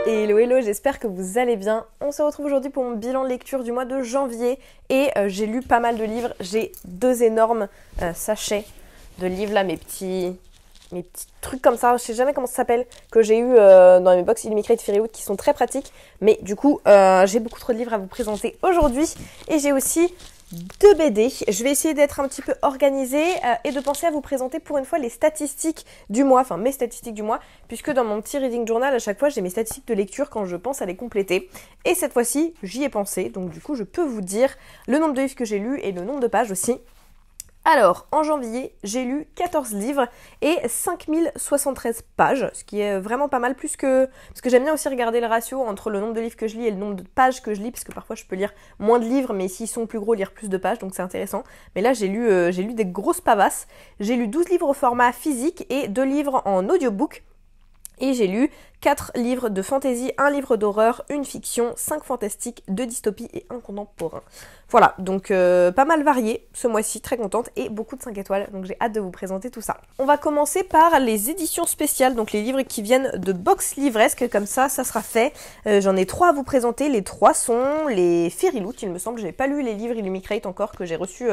Hello hello, j'espère que vous allez bien. On se retrouve aujourd'hui pour mon bilan de lecture du mois de janvier et j'ai lu pas mal de livres. J'ai deux énormes sachets de livres là, mes petits trucs comme ça, je sais jamais comment ça s'appelle, que j'ai eu dans mes box Illumicrate Fairywood qui sont très pratiques. Mais du coup, j'ai beaucoup trop de livres à vous présenter aujourd'hui et j'ai aussi deux BD. Je vais essayer d'être un petit peu organisée et de penser à vous présenter pour une fois les statistiques du mois, enfin mes statistiques du mois, puisque dans mon petit reading journal, à chaque fois, j'ai mes statistiques de lecture quand je pense à les compléter. Et cette fois-ci, j'y ai pensé, donc du coup, je peux vous dire le nombre de livres que j'ai lus et le nombre de pages aussi. Alors, en janvier, j'ai lu 14 livres et 5073 pages, ce qui est vraiment pas mal, plus que... Parce que j'aime bien aussi regarder le ratio entre le nombre de livres que je lis et le nombre de pages que je lis, parce que parfois je peux lire moins de livres, mais s'ils sont plus gros, lire plus de pages, donc c'est intéressant. Mais là, j'ai lu des grosses pavasses. J'ai lu 12 livres au format physique et 2 livres en audiobook. Et j'ai lu 4 livres de fantasy, 1 livre d'horreur, une fiction, 5 fantastiques, 2 dystopies et 1 contemporain. Voilà, donc pas mal varié ce mois-ci, très contente et beaucoup de 5 étoiles, donc j'ai hâte de vous présenter tout ça. On va commencer par les éditions spéciales, donc les livres qui viennent de Box Livresque, comme ça sera fait. J'en ai 3 à vous présenter, les 3 sont les Fairyloot, il me semble, je n'ai pas lu les livres Illumicrate encore que j'ai reçus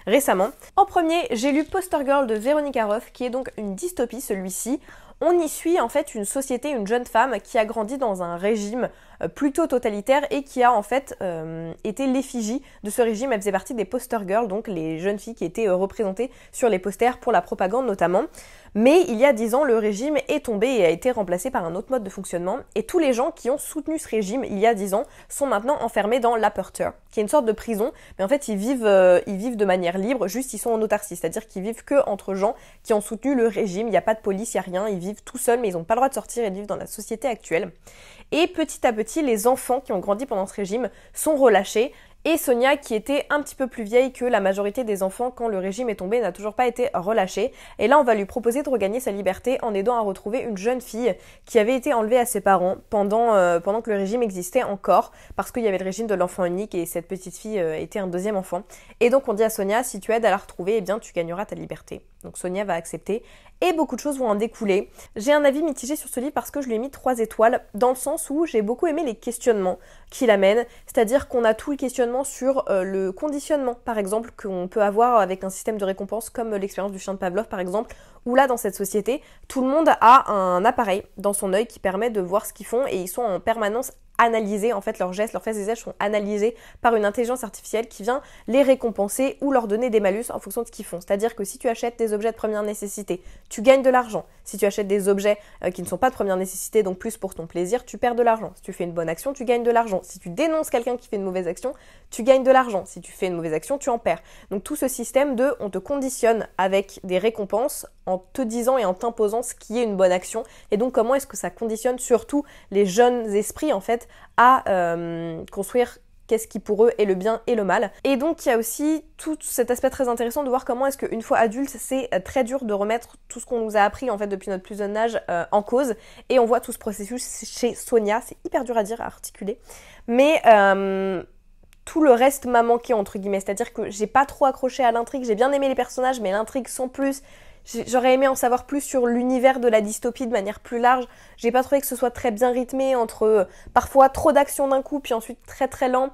récemment. En premier, j'ai lu Poster Girl de Veronica Roth, qui est donc une dystopie celui-ci. On y suit en fait une société, une jeune femme qui a grandi dans un régime plutôt totalitaire et qui a en fait été l'effigie de ce régime. Elle faisait partie des poster girls, donc les jeunes filles qui étaient représentées sur les posters pour la propagande notamment. Mais il y a 10 ans, le régime est tombé et a été remplacé par un autre mode de fonctionnement. Et tous les gens qui ont soutenu ce régime il y a 10 ans sont maintenant enfermés dans l'Aperture, qui est une sorte de prison. Mais en fait, ils vivent de manière libre, juste ils sont en autarcie. C'est-à-dire qu'ils vivent que entre gens qui ont soutenu le régime. Il n'y a pas de police, il n'y a rien. Ils vivent tout seuls, mais ils n'ont pas le droit de sortir et de vivre dans la société actuelle. Et petit à petit, les enfants qui ont grandi pendant ce régime sont relâchés. Et Sonia, qui était un petit peu plus vieille que la majorité des enfants quand le régime est tombé, n'a toujours pas été relâchée. Et là, on va lui proposer de regagner sa liberté en aidant à retrouver une jeune fille qui avait été enlevée à ses parents pendant que le régime existait encore, parce qu'il y avait le régime de l'enfant unique et cette petite fille était un deuxième enfant. Et donc on dit à Sonia, si tu aides à la retrouver, eh bien tu gagneras ta liberté. Donc Sonia va accepter et beaucoup de choses vont en découler. J'ai un avis mitigé sur ce livre parce que je lui ai mis 3 étoiles dans le sens où j'ai beaucoup aimé les questionnements qu'il amène, c'est-à-dire qu'on a tout le questionnement sur le conditionnement par exemple qu'on peut avoir avec un système de récompense comme l'expérience du chien de Pavlov par exemple, où là dans cette société, tout le monde a un appareil dans son œil qui permet de voir ce qu'ils font et ils sont en permanence analyser, en fait leurs gestes, leurs faits et gestes sont analysés par une intelligence artificielle qui vient les récompenser ou leur donner des malus en fonction de ce qu'ils font. C'est-à-dire que si tu achètes des objets de première nécessité, tu gagnes de l'argent. Si tu achètes des objets qui ne sont pas de première nécessité, donc plus pour ton plaisir, tu perds de l'argent. Si tu fais une bonne action, tu gagnes de l'argent. Si tu dénonces quelqu'un qui fait une mauvaise action, tu gagnes de l'argent. Si tu fais une mauvaise action, tu en perds. Donc tout ce système de on te conditionne avec des récompenses en te disant et en t'imposant ce qui est une bonne action. Et donc comment est-ce que ça conditionne surtout les jeunes esprits en fait à construire qu'est-ce qui pour eux est le bien et le mal. Et donc il y a aussi tout cet aspect très intéressant de voir comment est-ce qu'une fois adulte, c'est très dur de remettre tout ce qu'on nous a appris en fait depuis notre plus jeune âge en cause. Et on voit tout ce processus chez Sonia, c'est hyper dur à dire, à articuler. Mais tout le reste m'a manqué entre guillemets, c'est-à-dire que j'ai pas trop accroché à l'intrigue, j'ai bien aimé les personnages, mais l'intrigue sans plus. J'aurais aimé en savoir plus sur l'univers de la dystopie de manière plus large. J'ai pas trouvé que ce soit très bien rythmé entre parfois trop d'action d'un coup puis ensuite très très lent.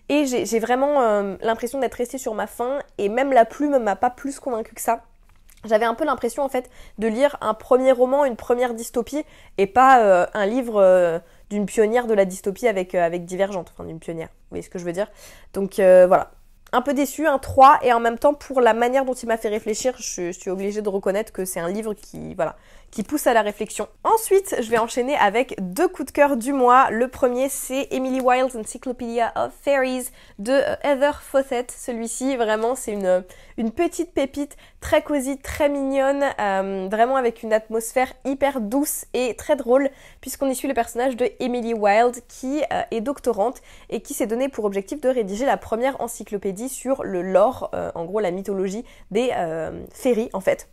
Et j'ai vraiment l'impression d'être restée sur ma faim et même la plume m'a pas plus convaincue que ça. J'avais un peu l'impression en fait de lire un premier roman, une première dystopie et pas un livre d'une pionnière de la dystopie avec Divergente, enfin d'une pionnière, vous voyez ce que je veux dire. Donc voilà. Un peu déçu, un 3, et en même temps pour la manière dont il m'a fait réfléchir, je suis obligée de reconnaître que c'est un livre qui pousse à la réflexion. Ensuite, je vais enchaîner avec 2 coups de cœur du mois. Le premier, c'est Emily Wilde's Encyclopedia of Fairies de Heather Fawcett. Celui-ci, vraiment, c'est une petite pépite très cosy, très mignonne, vraiment avec une atmosphère hyper douce et très drôle, puisqu'on y suit le personnage de Emily Wilde qui est doctorante et qui s'est donné pour objectif de rédiger la première encyclopédie sur le lore, en gros la mythologie des fairies en fait.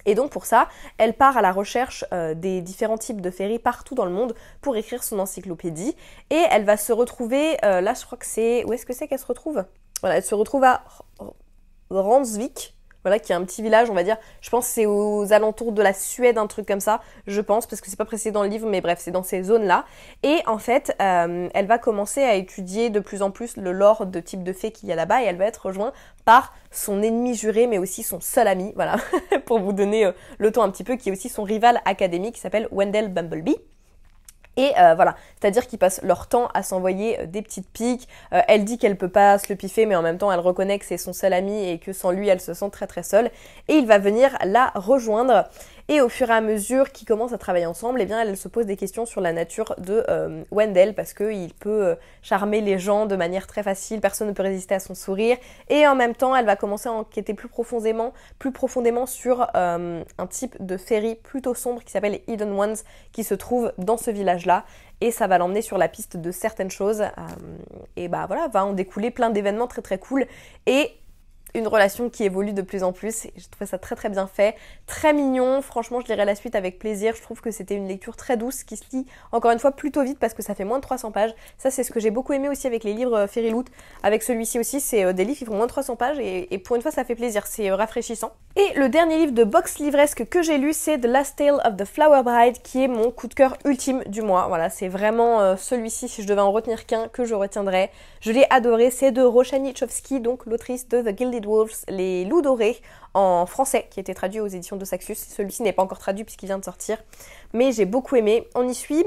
Et donc pour ça, elle part à la recherche des différents types de féeries partout dans le monde pour écrire son encyclopédie. Et elle va se retrouver, là je crois que c'est... Où est-ce que c'est qu'elle se retrouve? Voilà, elle se retrouve à Ransvik, voilà, qui est un petit village, on va dire. Je pense que c'est aux alentours de la Suède, un truc comme ça, je pense, parce que c'est pas précisé dans le livre, mais bref, c'est dans ces zones-là. Et en fait, elle va commencer à étudier de plus en plus le lore de type de fées qu'il y a là-bas, et elle va être rejointe par son ennemi juré, mais aussi son seul ami, voilà, pour vous donner le ton un petit peu, qui est aussi son rival académique, qui s'appelle Wendell Bumblebee. Et voilà, c'est-à-dire qu'ils passent leur temps à s'envoyer des petites piques. Elle dit qu'elle peut pas se le piffer, mais en même temps, elle reconnaît que c'est son seul ami et que sans lui, elle se sent très très seule. Et il va venir la rejoindre. Et au fur et à mesure qu'ils commencent à travailler ensemble, eh bien, elle se pose des questions sur la nature de Wendell, parce qu'il peut charmer les gens de manière très facile, personne ne peut résister à son sourire. Et en même temps, elle va commencer à enquêter plus profondément sur un type de féerie plutôt sombre qui s'appelle les Hidden Ones, qui se trouve dans ce village-là. Et ça va l'emmener sur la piste de certaines choses. Et bah voilà, va en découler plein d'événements très très cool. Et une relation qui évolue de plus en plus. Et je trouvais ça très très bien fait, très mignon. Franchement, je lirai la suite avec plaisir. Je trouve que c'était une lecture très douce qui se lit encore une fois plutôt vite parce que ça fait moins de 300 pages. Ça, c'est ce que j'ai beaucoup aimé aussi avec les livres Fairyloot. Avec celui-ci aussi, c'est des livres qui font moins de 300 pages et pour une fois, ça fait plaisir. C'est rafraîchissant. Et le dernier livre de box livresque que j'ai lu, c'est The Last Tale of the Flower Bride, qui est mon coup de cœur ultime du mois. Voilà, c'est vraiment celui-ci, si je devais en retenir qu'un, que je retiendrais. Je l'ai adoré. C'est de Roshani Chofsky, donc l'autrice de The Gilded Wolves, les loups dorés en français, qui a été traduit aux éditions de Saxus. Celui-ci n'est pas encore traduit puisqu'il vient de sortir, mais j'ai beaucoup aimé. On y suit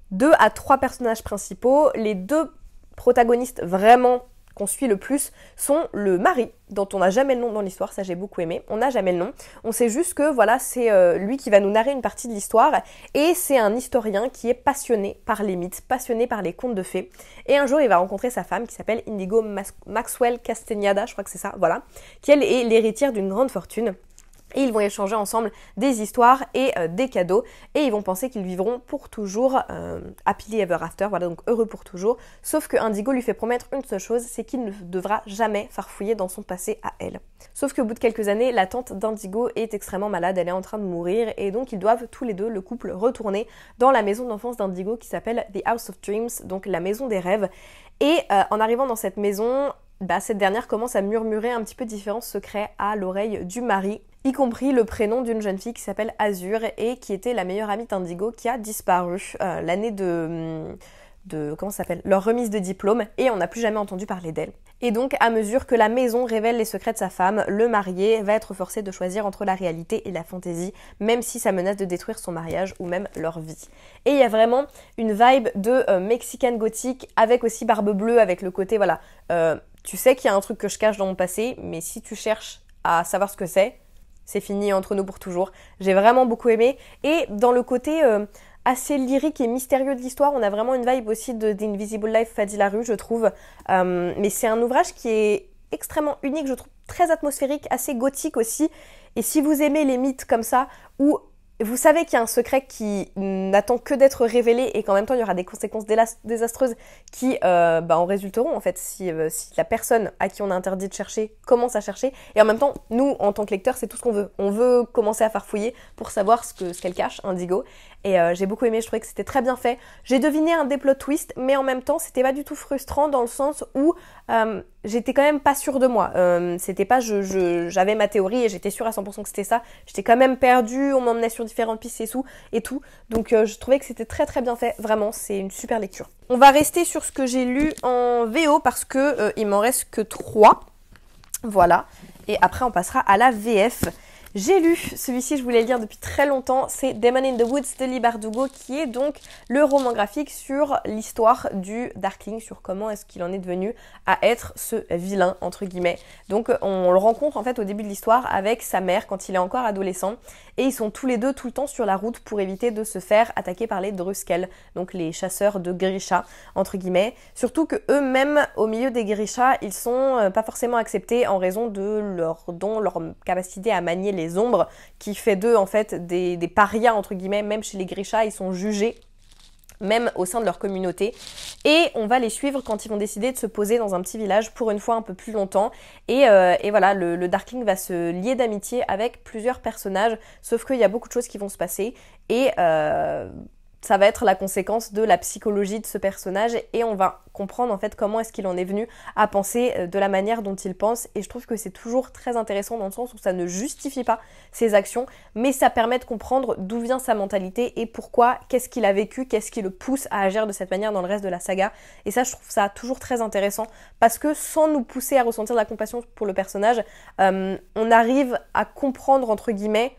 2 à 3 personnages principaux. Les 2 protagonistes vraiment qu'on suit le plus sont le mari, dont on n'a jamais le nom dans l'histoire, ça j'ai beaucoup aimé, on n'a jamais le nom, on sait juste que voilà, c'est lui qui va nous narrer une partie de l'histoire, et c'est un historien qui est passionné par les mythes, passionné par les contes de fées, et un jour il va rencontrer sa femme qui s'appelle Indigo Maxwell Castagnada, je crois que c'est ça, voilà, qui elle est l'héritière d'une grande fortune. Et ils vont échanger ensemble des histoires et des cadeaux. Et ils vont penser qu'ils vivront pour toujours happily ever after, voilà, donc heureux pour toujours. Sauf que Indigo lui fait promettre une seule chose, c'est qu'il ne devra jamais farfouiller dans son passé à elle. Sauf qu'au bout de quelques années, la tante d'Indigo est extrêmement malade, elle est en train de mourir. Et donc ils doivent tous les deux, le couple, retourner dans la maison d'enfance d'Indigo qui s'appelle The House of Dreams, donc la maison des rêves. Et en arrivant dans cette maison, cette dernière commence à murmurer un petit peu différents secrets à l'oreille du mari, y compris le prénom d'une jeune fille qui s'appelle Azur et qui était la meilleure amie d'Indigo qui a disparu l'année de comment ça s'appelle, leur remise de diplôme, et on n'a plus jamais entendu parler d'elle. Et donc à mesure que la maison révèle les secrets de sa femme, le marié va être forcé de choisir entre la réalité et la fantaisie, même si ça menace de détruire son mariage ou même leur vie. Et il y a vraiment une vibe de Mexican gothique avec aussi Barbe Bleue, avec le côté voilà, tu sais qu'il y a un truc que je cache dans mon passé, mais si tu cherches à savoir ce que c'est fini entre nous pour toujours. J'ai vraiment beaucoup aimé. Et dans le côté assez lyrique et mystérieux de l'histoire, on a vraiment une vibe aussi de d'Invisible Life Fadi Larue, je trouve. Mais c'est un ouvrage qui est extrêmement unique, je trouve, très atmosphérique, assez gothique aussi. Et si vous aimez les mythes comme ça, où vous savez qu'il y a un secret qui n'attend que d'être révélé et qu'en même temps il y aura des conséquences désastreuses qui en résulteront en fait si la personne à qui on a interdit de chercher commence à chercher. Et en même temps, nous en tant que lecteurs, c'est tout ce qu'on veut. On veut commencer à farfouiller pour savoir ce qu'elle cache, Indigo. Et j'ai beaucoup aimé, je trouvais que c'était très bien fait. J'ai deviné un des plot twists, mais en même temps c'était pas du tout frustrant dans le sens où j'étais quand même pas sûre de moi. C'était pas j'avais ma théorie et j'étais sûre à 100% que c'était ça. J'étais quand même perdue, on m'emmenait sur différentes pistes et tout. Donc je trouvais que c'était très très bien fait. Vraiment, c'est une super lecture. On va rester sur ce que j'ai lu en VO parce que il m'en reste que 3. Voilà. Et après on passera à la VF. J'ai lu, celui-ci je voulais le lire depuis très longtemps, c'est Demon in the Woods de Leigh Bardugo, qui est donc le roman graphique sur l'histoire du Darkling, sur comment est-ce qu'il en est devenu à être ce vilain, entre guillemets. Donc on le rencontre en fait au début de l'histoire avec sa mère quand il est encore adolescent, et ils sont tous les deux tout le temps sur la route pour éviter de se faire attaquer par les Druskel, donc les chasseurs de Grisha, entre guillemets. Surtout que eux-mêmes, au milieu des Grisha, ils sont pas forcément acceptés en raison de leur don, leur capacité à manier les ombres, qui fait d'eux en fait des parias entre guillemets. Même chez les Grisha, ils sont jugés même au sein de leur communauté, et on va les suivre quand ils vont décider de se poser dans un petit village pour une fois un peu plus longtemps, et voilà, le Darkling va se lier d'amitié avec plusieurs personnages, sauf qu'il y a beaucoup de choses qui vont se passer, et ça va être la conséquence de la psychologie de ce personnage et on va comprendre en fait comment est-ce qu'il en est venu à penser de la manière dont il pense et je trouve que c'est toujours très intéressant dans le sens où ça ne justifie pas ses actions mais ça permet de comprendre d'où vient sa mentalité et pourquoi, qu'est-ce qu'il a vécu, qu'est-ce qui le pousse à agir de cette manière dans le reste de la saga et ça je trouve ça toujours très intéressant parce que sans nous pousser à ressentir de la compassion pour le personnage, on arrive à comprendre entre guillemets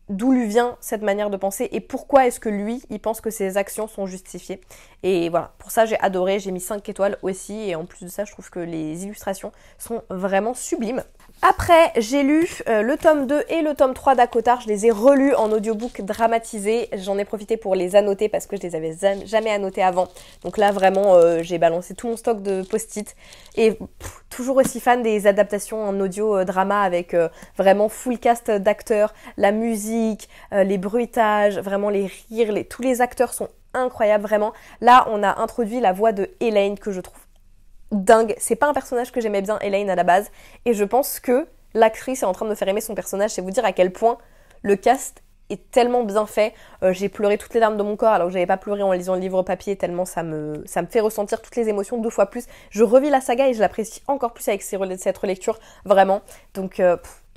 d'où lui vient cette manière de penser et pourquoi est-ce que lui, il pense que ses actions sont justifiées. Et voilà, pour ça j'ai adoré, j'ai mis 5 étoiles aussi et en plus de ça je trouve que les illustrations sont vraiment sublimes. Après, j'ai lu le tome 2 et le tome 3 d'Akotar, je les ai relus en audiobook dramatisé, j'en ai profité pour les annoter parce que je les avais jamais annotés avant. Donc là vraiment j'ai balancé tout mon stock de post-it et toujours aussi fan des adaptations en audio drama avec vraiment full cast d'acteurs, la musique, les bruitages, vraiment les rires, tous les acteurs sont incroyables vraiment. Là on a introduit la voix de Elaine que je trouve dingue, c'est pas un personnage que j'aimais bien Elaine à la base et je pense que l'actrice est en train de me faire aimer son personnage, c'est vous dire à quel point le cast est tellement bien fait, j'ai pleuré toutes les larmes de mon corps alors que j'avais pas pleuré en lisant le livre papier tellement ça me fait ressentir toutes les émotions 2 fois plus, je revis la saga et je l'apprécie encore plus avec cette relecture vraiment, donc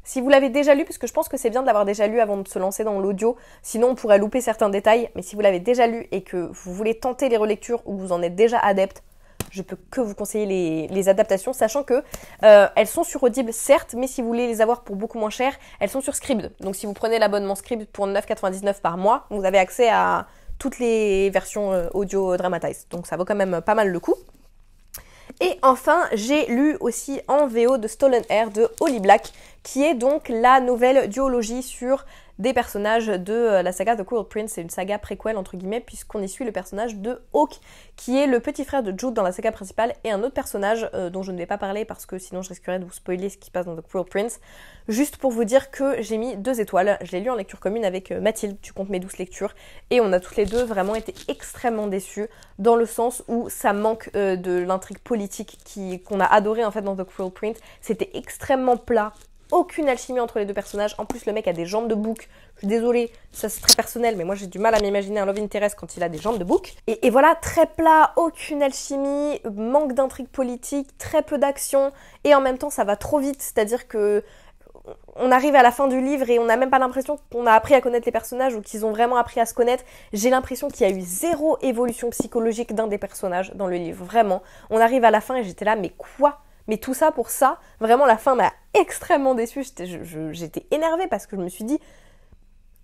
si vous l'avez déjà lu, parce que je pense que c'est bien de l'avoir déjà lu avant de se lancer dans l'audio, sinon on pourrait louper certains détails, mais si vous l'avez déjà lu et que vous voulez tenter les relectures ou que vous en êtes déjà adepte, je peux que vous conseiller les adaptations, sachant que elles sont sur Audible certes, mais si vous voulez les avoir pour beaucoup moins cher, elles sont sur Scribd. Donc si vous prenez l'abonnement Scribd pour 9,99 par mois, vous avez accès à toutes les versions audio dramatized. Donc ça vaut quand même pas mal le coup. Et enfin, j'ai lu aussi en VO de Stolen Air de Holly Black, qui est donc la nouvelle duologie sur des personnages de la saga The Cruel Prince. C'est une saga préquelle entre guillemets puisqu'on y suit le personnage de Hawk qui est le petit frère de Jude dans la saga principale et un autre personnage dont je ne vais pas parler parce que sinon je risquerais de vous spoiler ce qui se passe dans The Cruel Prince. Juste pour vous dire que j'ai mis 2 étoiles, je l'ai lu en lecture commune avec Mathilde, tu comptes mes 12 lectures et on a toutes les deux vraiment été extrêmement déçues dans le sens où ça manque de l'intrigue politique qu'on a adoré en fait dans The Cruel Prince. C'était extrêmement plat. Aucune alchimie entre les deux personnages. En plus, le mec a des jambes de bouc. Je suis désolée, ça c'est très personnel, mais moi j'ai du mal à m'imaginer un love interest quand il a des jambes de bouc. Et voilà, très plat, aucune alchimie, manque d'intrigue politique, très peu d'action, et en même temps ça va trop vite, c'est-à-dire que on arrive à la fin du livre et on n'a même pas l'impression qu'on a appris à connaître les personnages ou qu'ils ont vraiment appris à se connaître. J'ai l'impression qu'il y a eu 0 évolution psychologique d'un des personnages dans le livre, vraiment. On arrive à la fin et j'étais là, mais quoi ? Mais tout ça pour ça, vraiment la fin m'a extrêmement déçue, j'étais énervée parce que je me suis dit,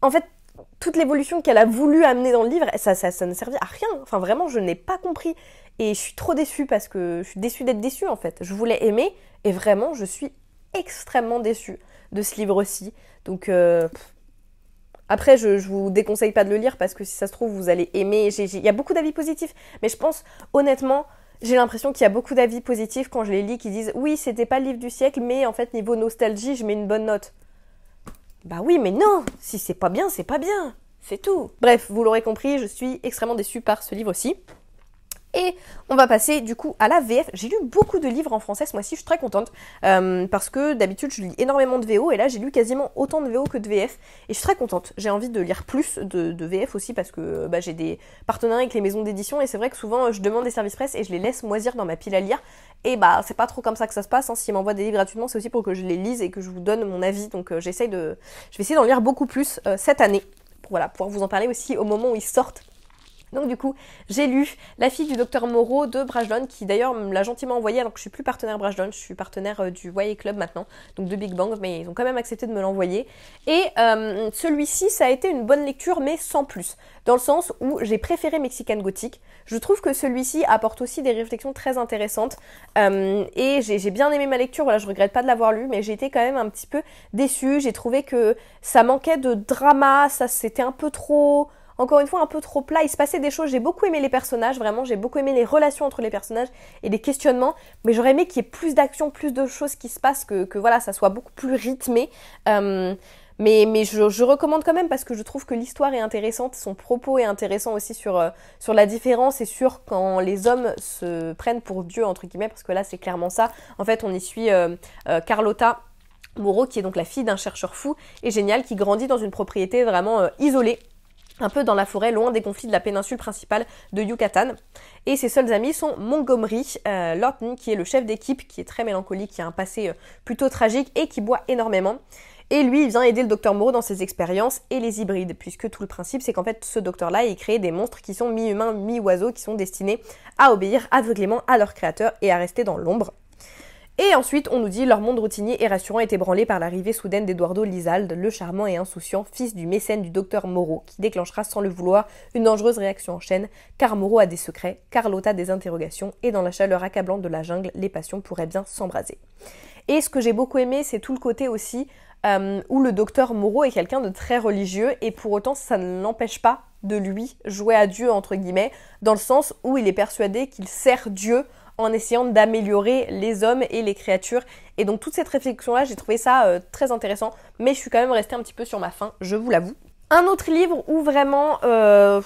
en fait, toute l'évolution qu'elle a voulu amener dans le livre, ça ne servait à rien, enfin vraiment je n'ai pas compris et je suis trop déçue parce que je suis déçue d'être déçue en fait, je voulais aimer et vraiment je suis extrêmement déçue de ce livre-ci, donc après je vous déconseille pas de le lire parce que si ça se trouve vous allez aimer, il y a beaucoup d'avis positifs, mais je pense honnêtement, j'ai l'impression qu'il y a beaucoup d'avis positifs quand je les lis qui disent « Oui, c'était pas le livre du siècle, mais en fait, niveau nostalgie, je mets une bonne note. » Bah oui, mais non, si c'est pas bien, c'est tout. Bref, vous l'aurez compris, je suis extrêmement déçue par ce livre-ci. Et on va passer du coup à la VF. J'ai lu beaucoup de livres en français ce mois-ci, je suis très contente parce que d'habitude je lis énormément de VO et là j'ai lu quasiment autant de VO que de VF et je suis très contente. J'ai envie de lire plus de VF aussi parce que j'ai des partenariats avec les maisons d'édition et c'est vrai que souvent je demande des services presse et je les laisse moisir dans ma pile à lire et c'est pas trop comme ça que ça se passe, hein. S'ils m'envoient des livres gratuitement c'est aussi pour que je les lise et que je vous donne mon avis, donc je vais essayer d'en lire beaucoup plus cette année pour pouvoir vous en parler aussi au moment où ils sortent. Donc du coup, j'ai lu La fille du docteur Moreau de Brajlon, qui d'ailleurs me l'a gentiment envoyé alors que je suis plus partenaire Brajlon, je suis partenaire du YA Club maintenant, donc de Big Bang, mais ils ont quand même accepté de me l'envoyer. Et celui-ci, ça a été une bonne lecture, mais sans plus, dans le sens où j'ai préféré Mexican Gothic. Je trouve que celui-ci apporte aussi des réflexions très intéressantes, et j'ai bien aimé ma lecture, voilà, je regrette pas de l'avoir lu, mais j'ai été quand même un petit peu déçue, j'ai trouvé que ça manquait de drama, ça c'était un peu trop... Encore une fois, un peu trop plat, il se passait des choses, j'ai beaucoup aimé les personnages, vraiment, j'ai beaucoup aimé les relations entre les personnages et les questionnements, mais j'aurais aimé qu'il y ait plus d'action, plus de choses qui se passent, que voilà, ça soit beaucoup plus rythmé, mais je recommande quand même parce que je trouve que l'histoire est intéressante, son propos est intéressant aussi sur la différence et sur quand les hommes se prennent pour Dieu, entre guillemets, parce que là c'est clairement ça, en fait on y suit Carlotta Moreau, qui est donc la fille d'un chercheur fou et génial, qui grandit dans une propriété vraiment isolée, un peu dans la forêt, loin des conflits de la péninsule principale de Yucatan. Et ses seuls amis sont Montgomery Lawton, qui est le chef d'équipe, qui est très mélancolique, qui a un passé plutôt tragique et qui boit énormément. Et lui, il vient aider le docteur Moreau dans ses expériences et les hybrides, puisque tout le principe, c'est qu'en fait, ce docteur-là, il crée des monstres qui sont mi-humains, mi-oiseaux, qui sont destinés à obéir aveuglément à leur créateur et à rester dans l'ombre. Et ensuite, on nous dit leur monde routinier et rassurant est ébranlé par l'arrivée soudaine d'Eduardo Lizalde, le charmant et insouciant fils du mécène du docteur Moreau, qui déclenchera sans le vouloir une dangereuse réaction en chaîne, car Moreau a des secrets, Carlotta des interrogations, et dans la chaleur accablante de la jungle, les passions pourraient bien s'embraser. Et ce que j'ai beaucoup aimé, c'est tout le côté aussi où le docteur Moreau est quelqu'un de très religieux, et pour autant, ça ne l'empêche pas de lui jouer à Dieu, entre guillemets, dans le sens où il est persuadé qu'il sert Dieu en essayant d'améliorer les hommes et les créatures. Et donc toute cette réflexion-là, j'ai trouvé ça très intéressant, mais je suis quand même restée un petit peu sur ma faim, je vous l'avoue. Un autre livre où vraiment, je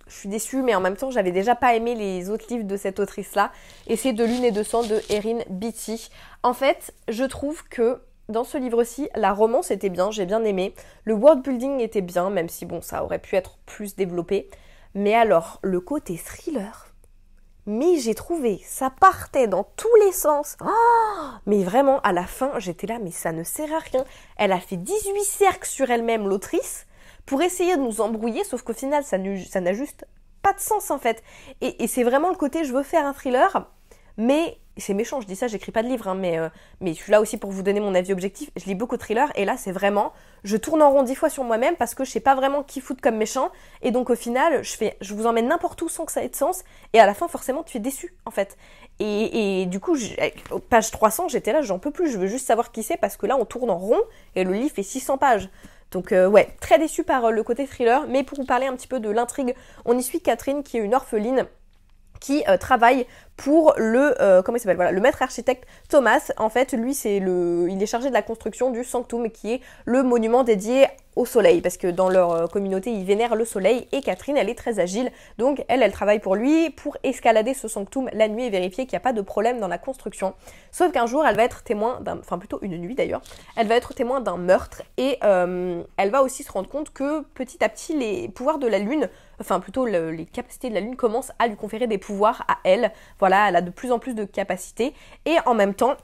suis déçue, mais en même temps, j'avais déjà pas aimé les autres livres de cette autrice-là, et c'est De Lune et de Sang de Erin Beatty. En fait, je trouve que dans ce livre-ci, la romance était bien, j'ai bien aimé, le world building était bien, même si bon, ça aurait pu être plus développé, mais alors, le côté thriller... Mais j'ai trouvé, ça partait dans tous les sens. Oh, mais vraiment, à la fin, j'étais là, mais ça ne sert à rien. Elle a fait 18 cercles sur elle-même, l'autrice, pour essayer de nous embrouiller, sauf qu'au final, ça n'a juste pas de sens, en fait. Et c'est vraiment le côté, je veux faire un thriller, mais... C'est méchant, je dis ça, j'écris pas de livre, hein, mais je suis là aussi pour vous donner mon avis objectif. Je lis beaucoup de thrillers, et là, c'est vraiment... Je tourne en rond 10 fois sur moi-même parce que je sais pas vraiment qui foutre comme méchant, et donc au final, je vous emmène n'importe où sans que ça ait de sens, et à la fin, forcément, tu es déçu, en fait. Et du coup, page 300, j'étais là, j'en peux plus, je veux juste savoir qui c'est, parce que là, on tourne en rond, et le livre fait 600 pages. Donc ouais, très déçu par le côté thriller, mais pour vous parler un petit peu de l'intrigue, on y suit Catherine, qui est une orpheline, qui travaille pour le comment il s'appelle, voilà, le maître architecte Thomas. En fait, lui, il est chargé de la construction du Sanctum, qui est le monument dédié au soleil, parce que dans leur communauté, ils vénèrent le soleil, et Catherine, elle est très agile, donc elle travaille pour lui, pour escalader ce Sanctum la nuit et vérifier qu'il n'y a pas de problème dans la construction. Sauf qu'un jour, elle va être témoin enfin plutôt une nuit d'ailleurs, elle va être témoin d'un meurtre, et elle va aussi se rendre compte que petit à petit, les pouvoirs de la lune, enfin plutôt les capacités de la lune commencent à lui conférer des pouvoirs à elle. Voilà, elle a de plus en plus de capacités, et en même temps,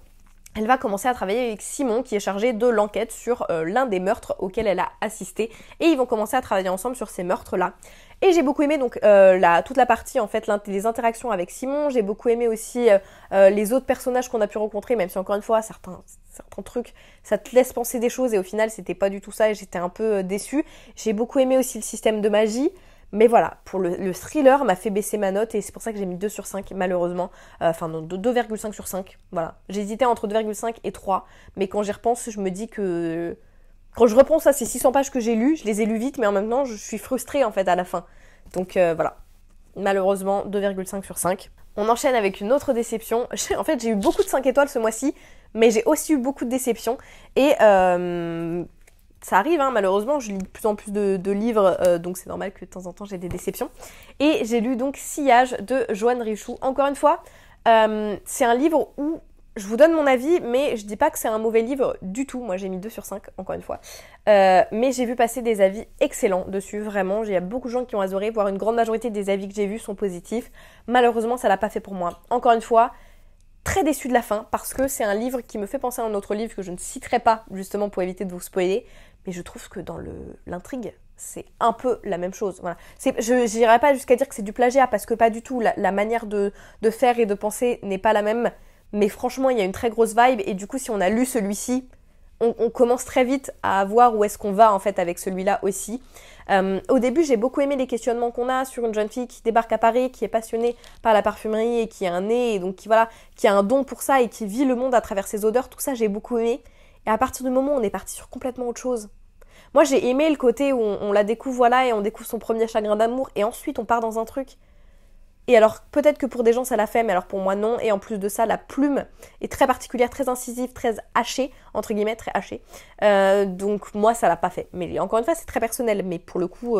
elle va commencer à travailler avec Simon, qui est chargé de l'enquête sur l'un des meurtres auxquels elle a assisté, et ils vont commencer à travailler ensemble sur ces meurtres-là. Et j'ai beaucoup aimé donc toute la partie, en fait, les interactions avec Simon. J'ai beaucoup aimé aussi les autres personnages qu'on a pu rencontrer, même si encore une fois, certains trucs, ça te laisse penser des choses, et au final, c'était pas du tout ça, et j'étais un peu déçue. J'ai beaucoup aimé aussi le système de magie. Mais voilà, pour le thriller m'a fait baisser ma note, et c'est pour ça que j'ai mis 2 sur 5 malheureusement. Enfin non, 2,5 sur 5, voilà. J'hésitais entre 2,5 et 3, mais quand j'y repense, je me dis que... Quand je repense à ces 600 pages que j'ai lues, je les ai lues vite, mais en même temps, je suis frustrée en fait à la fin. Donc voilà, malheureusement 2,5 sur 5. On enchaîne avec une autre déception. En fait, j'ai eu beaucoup de 5 étoiles ce mois-ci, mais j'ai aussi eu beaucoup de déceptions. Et... ça arrive, hein, malheureusement, je lis de plus en plus de livres, donc c'est normal que de temps en temps j'ai des déceptions. Et j'ai lu donc Sillage de Joanne Richoux. Encore une fois, c'est un livre où je vous donne mon avis, mais je dis pas que c'est un mauvais livre du tout. Moi j'ai mis 2 sur 5, encore une fois. Mais j'ai vu passer des avis excellents dessus, vraiment. Il y a beaucoup de gens qui ont adoré, voire une grande majorité des avis que j'ai vus sont positifs. Malheureusement, ça l'a pas fait pour moi. Encore une fois, très déçue de la fin, parce que c'est un livre qui me fait penser à un autre livre que je ne citerai pas, justement pour éviter de vous spoiler, mais je trouve que dans l'intrigue, c'est un peu la même chose. Voilà. Je n'irai pas jusqu'à dire que c'est du plagiat, parce que pas du tout, la manière de faire et de penser n'est pas la même, mais franchement, il y a une très grosse vibe, et du coup, si on a lu celui-ci, on commence très vite à voir où est-ce qu'on va en fait avec celui-là aussi. Au début, j'ai beaucoup aimé les questionnements qu'on a sur une jeune fille qui débarque à Paris, qui est passionnée par la parfumerie et qui a un nez, et donc qui a un don pour ça et qui vit le monde à travers ses odeurs. Tout ça, j'ai beaucoup aimé. Et à partir du moment où on est parti sur complètement autre chose. Moi, j'ai aimé le côté où on la découvre, voilà, et on découvre son premier chagrin d'amour, et ensuite on part dans un truc. Et alors peut-être que pour des gens ça l'a fait, mais alors pour moi non. Et en plus de ça, la plume est très particulière, très incisive, très hachée, entre guillemets, très hachée. Donc moi ça l'a pas fait. Mais encore une fois c'est très personnel. Mais pour le coup,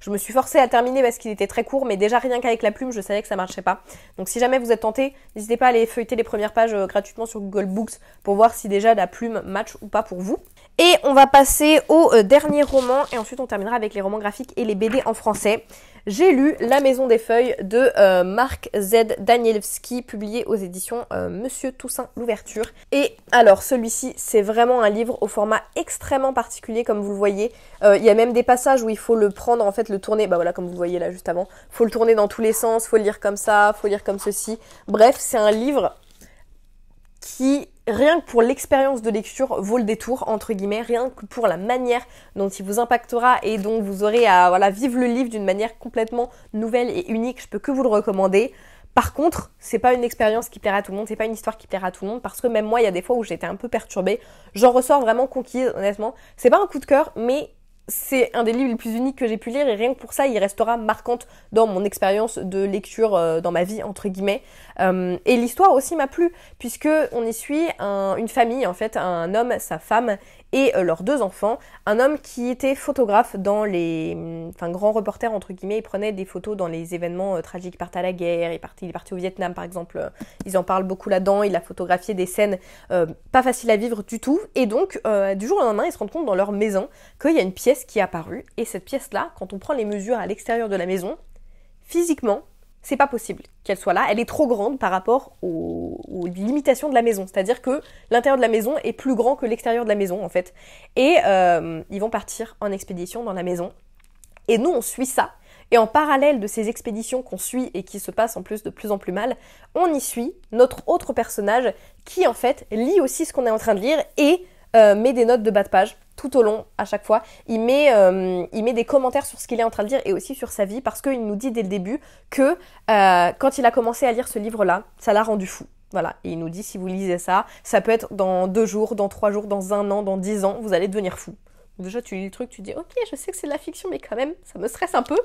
je me suis forcée à terminer parce qu'il était très court. Mais déjà rien qu'avec la plume, je savais que ça marcherait pas. Donc si jamais vous êtes tenté, n'hésitez pas à aller feuilleter les premières pages gratuitement sur Google Books pour voir si déjà la plume match ou pas pour vous. Et on va passer au dernier roman et ensuite on terminera avec les romans graphiques et les BD en français. J'ai lu La Maison des Feuilles de Mark Z. Danielewski, publié aux éditions Monsieur Toussaint Louverture. Et alors celui-ci, c'est vraiment un livre au format extrêmement particulier comme vous le voyez. Il y a même des passages où il faut le prendre, en fait le tourner, bah voilà comme vous voyez là juste avant. Faut le tourner dans tous les sens, faut le lire comme ça, faut lire comme ceci. Bref, c'est un livre qui, rien que pour l'expérience de lecture, vaut le détour, entre guillemets, rien que pour la manière dont il vous impactera et dont vous aurez à vivre le livre d'une manière complètement nouvelle et unique, je peux que vous le recommander. Par contre, c'est pas une expérience qui plaira à tout le monde, c'est pas une histoire qui plaira à tout le monde, parce que même moi, il y a des fois où j'étais un peu perturbée, j'en ressors vraiment conquise, honnêtement. C'est pas un coup de cœur, mais c'est un des livres les plus uniques que j'ai pu lire et rien que pour ça, il restera marquante dans mon expérience de lecture dans ma vie, entre guillemets. Et l'histoire aussi m'a plu, puisque on y suit une famille, en fait, un homme, sa femme et leurs 2 enfants. Un homme qui était photographe dans grand reporter, entre guillemets, il prenait des photos dans les événements tragiques, il partait à la guerre, il est parti au Vietnam, par exemple. Ils en parlent beaucoup là-dedans, il a photographié des scènes pas faciles à vivre du tout. Et donc, du jour au lendemain, ils se rendent compte dans leur maison qu'il y a une pièce qui est apparue. Et cette pièce-là, quand on prend les mesures à l'extérieur de la maison, physiquement, c'est pas possible qu'elle soit là. Elle est trop grande par rapport aux limitations de la maison. C'est-à-dire que l'intérieur de la maison est plus grand que l'extérieur de la maison, en fait. Et ils vont partir en expédition dans la maison. Et nous, on suit ça. Et en parallèle de ces expéditions qu'on suit et qui se passent en plus de plus en plus mal, on y suit notre autre personnage qui, en fait, lit aussi ce qu'on est en train de lire et met des notes de bas de page tout au long, à chaque fois. Il met des commentaires sur ce qu'il est en train de lire et aussi sur sa vie parce qu'il nous dit dès le début que quand il a commencé à lire ce livre-là, ça l'a rendu fou. Voilà, et il nous dit si vous lisez ça, ça peut être dans 2 jours, dans 3 jours, dans 1 an, dans 10 ans, vous allez devenir fou. Déjà tu lis le truc, tu dis ok, je sais que c'est de la fiction mais quand même, ça me stresse un peu.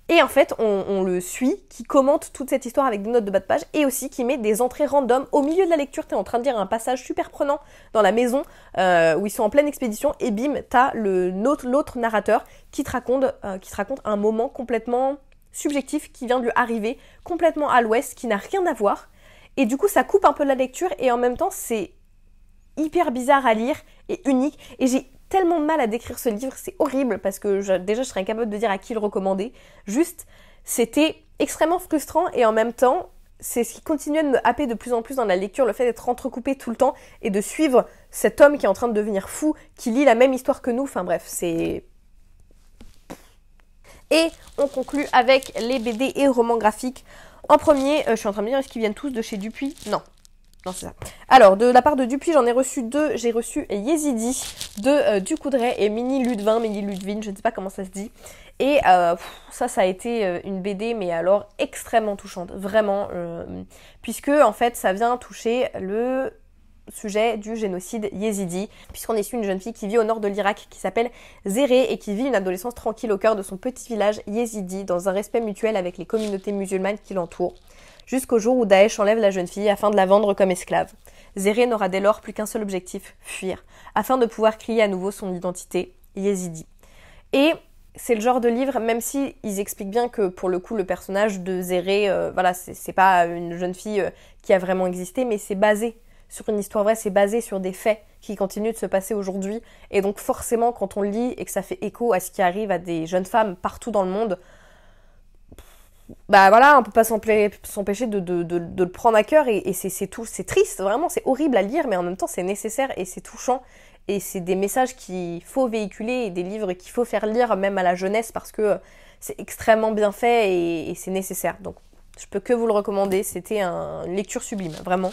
Et en fait, on le suit, qui commente toute cette histoire avec des notes de bas de page et aussi qui met des entrées random au milieu de la lecture. T'es en train de lire un passage super prenant dans la maison où ils sont en pleine expédition et bim, t'as l'autre narrateur qui te raconte un moment complètement subjectif qui vient de lui arriver, complètement à l'ouest, qui n'a rien à voir. Et du coup, ça coupe un peu la lecture et en même temps, c'est hyper bizarre à lire et unique. Et j'ai tellement de mal à décrire ce livre, c'est horrible parce que déjà je serais incapable de dire à qui le recommander. Juste, c'était extrêmement frustrant et en même temps, c'est ce qui continuait de me happer de plus en plus dans la lecture, le fait d'être entrecoupé tout le temps et de suivre cet homme qui est en train de devenir fou, qui lit la même histoire que nous. Enfin bref, c'est... Et on conclut avec les BD et romans graphiques. En premier, je suis en train de me dire, est-ce qu'ils viennent tous de chez Dupuis ? Non, c'est ça. Alors, de la part de Dupuis, j'en ai reçu 2. J'ai reçu Yezidi de Ducoudray et Mini Ludwin, je ne sais pas comment ça se dit. Et ça a été une BD, mais alors extrêmement touchante, vraiment. Puisque, en fait, ça vient toucher le sujet du génocide yézidi, puisqu'on est su une jeune fille qui vit au nord de l'Irak, qui s'appelle Zéré, et qui vit une adolescence tranquille au cœur de son petit village yézidi, dans un respect mutuel avec les communautés musulmanes qui l'entourent. Jusqu'au jour où Daesh enlève la jeune fille afin de la vendre comme esclave. Zéré n'aura dès lors plus qu'un seul objectif, fuir, afin de pouvoir crier à nouveau son identité, yézidi. Et c'est le genre de livre, même si ils expliquent bien que pour le coup le personnage de Zéré, c'est pas une jeune fille qui a vraiment existé, mais c'est basé sur une histoire vraie, c'est basé sur des faits qui continuent de se passer aujourd'hui. Et donc forcément, quand on lit et que ça fait écho à ce qui arrive à des jeunes femmes partout dans le monde, bah voilà, on peut pas s'empêcher de le prendre à cœur et c'est triste, vraiment, c'est horrible à lire, mais en même temps c'est nécessaire et c'est touchant et c'est des messages qu'il faut véhiculer et des livres qu'il faut faire lire même à la jeunesse parce que c'est extrêmement bien fait et c'est nécessaire. Donc je peux que vous le recommander, c'était une lecture sublime, vraiment.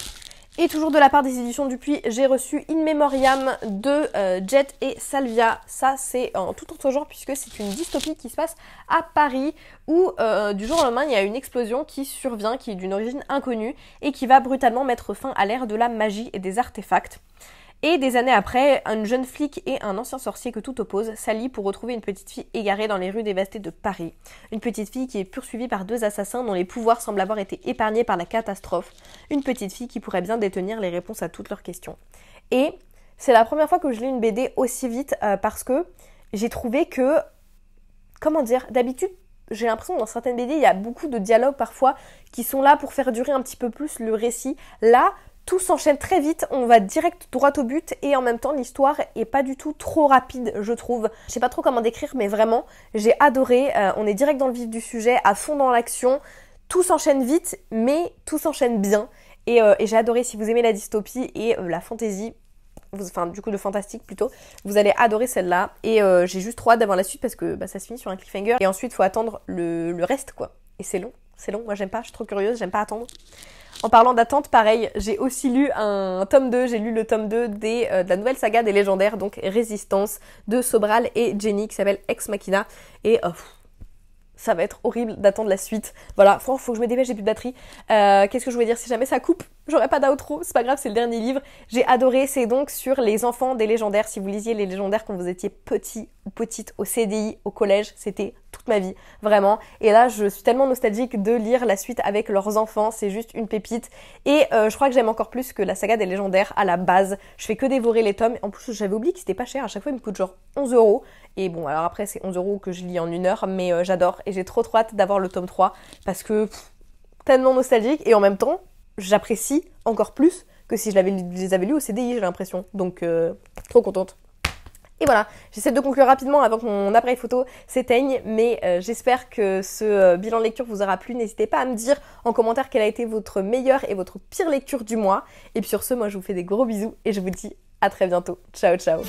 Et toujours de la part des éditions Dupuis, j'ai reçu In Memoriam de Jet et Salvia. Ça, c'est en tout autre genre puisque c'est une dystopie qui se passe à Paris où du jour au lendemain, il y a une explosion qui survient, qui est d'une origine inconnue et qui va brutalement mettre fin à l'ère de la magie et des artefacts. Et des années après, une jeune flic et un ancien sorcier que tout oppose s'allient pour retrouver une petite fille égarée dans les rues dévastées de Paris. Une petite fille qui est poursuivie par 2 assassins dont les pouvoirs semblent avoir été épargnés par la catastrophe. Une petite fille qui pourrait bien détenir les réponses à toutes leurs questions. Et c'est la première fois que je lis une BD aussi vite parce que j'ai trouvé que, comment dire, d'habitude, j'ai l'impression que dans certaines BD, il y a beaucoup de dialogues parfois qui sont là pour faire durer un petit peu plus le récit. Là, tout s'enchaîne très vite, on va direct droit au but et en même temps l'histoire est pas du tout trop rapide, je trouve. Je sais pas trop comment décrire, mais vraiment j'ai adoré. On est direct dans le vif du sujet, à fond dans l'action. Tout s'enchaîne vite, mais tout s'enchaîne bien. Et j'ai adoré. Si vous aimez la dystopie et la fantasy, enfin du coup le fantastique plutôt, vous allez adorer celle-là. Et j'ai juste trop hâte d'avoir la suite parce que ça se finit sur un cliffhanger et ensuite faut attendre le reste quoi. Et c'est long, moi j'aime pas, je suis trop curieuse, j'aime pas attendre. En parlant d'attente, pareil, j'ai aussi lu un tome 2, j'ai lu le tome 2 de la nouvelle saga des légendaires, donc Résistance, de Sobral et Jenny, qui s'appelle Ex Machina, et ça va être horrible d'attendre la suite. Voilà, franchement, faut que je me dépêche, j'ai plus de batterie. Qu'est-ce que je voulais dire? Si jamais ça coupe, j'aurai pas d'outro, c'est pas grave, c'est le dernier livre. J'ai adoré, c'est donc sur les enfants des légendaires. Si vous lisiez les légendaires quand vous étiez petit ou petite au CDI, au collège, c'était toute ma vie, vraiment. Et là, je suis tellement nostalgique de lire la suite avec leurs enfants, c'est juste une pépite. Et je crois que j'aime encore plus que la saga des légendaires à la base. Je fais que dévorer les tomes. En plus, j'avais oublié que c'était pas cher, à chaque fois il me coûte genre 11 €. Et bon, alors après, c'est 11 € que je lis en 1 heure, mais j'adore. Et j'ai trop hâte d'avoir le tome 3 parce que tellement nostalgique et en même temps, j'apprécie encore plus que si je les avais lus au CDI, j'ai l'impression. Donc, trop contente. Et voilà, j'essaie de conclure rapidement avant que mon appareil photo s'éteigne, mais j'espère que ce bilan de lecture vous aura plu. N'hésitez pas à me dire en commentaire quelle a été votre meilleure et votre pire lecture du mois. Et puis sur ce, moi je vous fais des gros bisous et je vous dis à très bientôt. Ciao ciao.